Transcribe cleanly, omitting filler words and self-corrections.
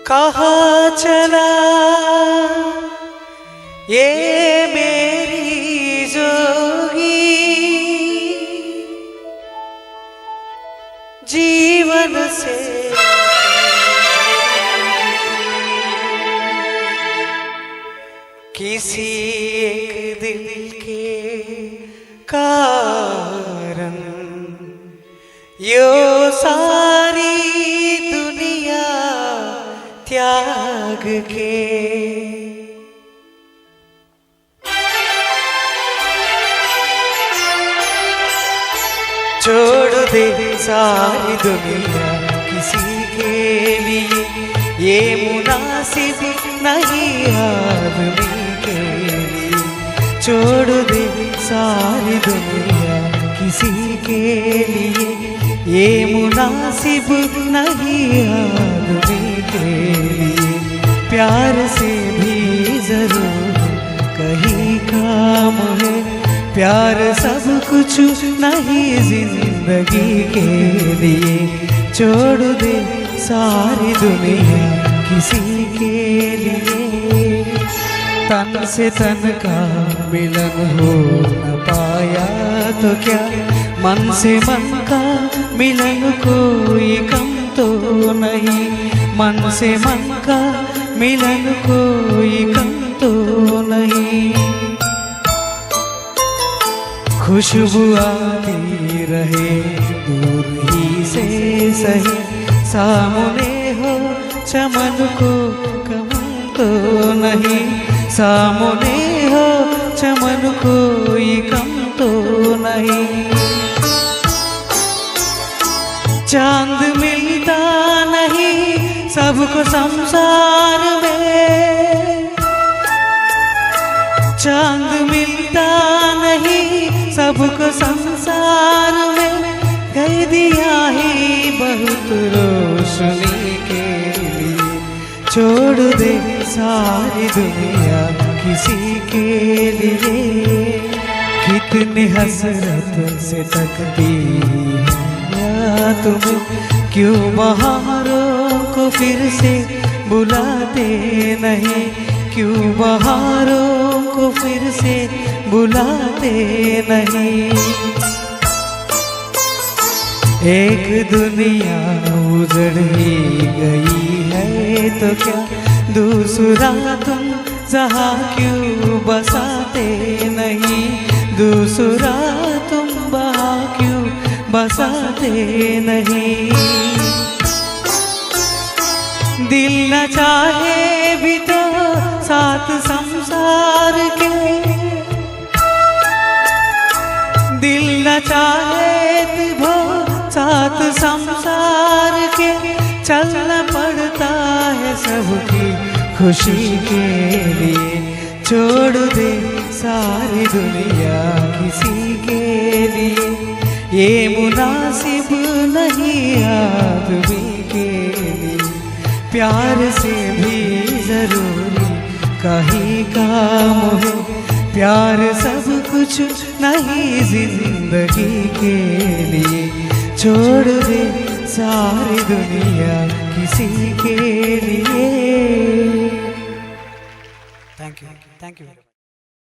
कहाँ चला ये मेरी जोगी, जीवन से किसी एक दिल के कारण यो सारी दुनिया त्याग के। छोड़ दे सारी दुनिया किसी के लिए, ये मुनासिब नहीं आदमी के लिए। छोड़ दे सारी दुनिया किसी के लिए, ये मुनासिब नहीं आदमी के लिए। प्यार से भी जरूर कहीं काम है, प्यार सब कुछ नहीं जिंदगी के लिए। छोड़ दे सारी दुनिया किसी के लिए। तन से तन का मिलन हो न पाया तो क्या, मन से मन का मिलन कोई कम तो नहीं। मन से मन का मिलन कोई कम तो नहीं। खुशबू आती रहे दूर ही से सही, सामने हो चमन को कम तो नहीं। सामने हो चमन कोई कम तो नहीं। चांद मिलता नहीं सबको संसार में, चांद मिलता नहीं सबको संसार में। कह दिया ही बहुत रोशनी के लिए। छोड़ दे सारी दुनिया किसी के लिए। कितनी हसरत से तकती है तुम, क्यों बहारों को फिर से बुलाते नहीं। क्यों बहारों को फिर से बुलाते नहीं। एक दुनिया उजड़ ही गई है तो क्या, दूसरा तुम जहाँ क्यों बसाते नहीं। दूसरा तुम वहाँ क्यों बसाते नहीं। दिल न चाहे भी तो साथ संसार के, दिल न चाहे तो साथ संसार के। चलना पड़ता है सबकी खुशी के लिए। छोड़ दे सारी दुनिया किसी के लिए, ये मुनासिब नहीं आदमी के लिए। प्यार से भी जरूरी कहीं काम हो, प्यार सब कुछ नहीं जिंदगी के लिए। छोड़ दे सारी दुनिया किसी के लिए। Thank you, thank you.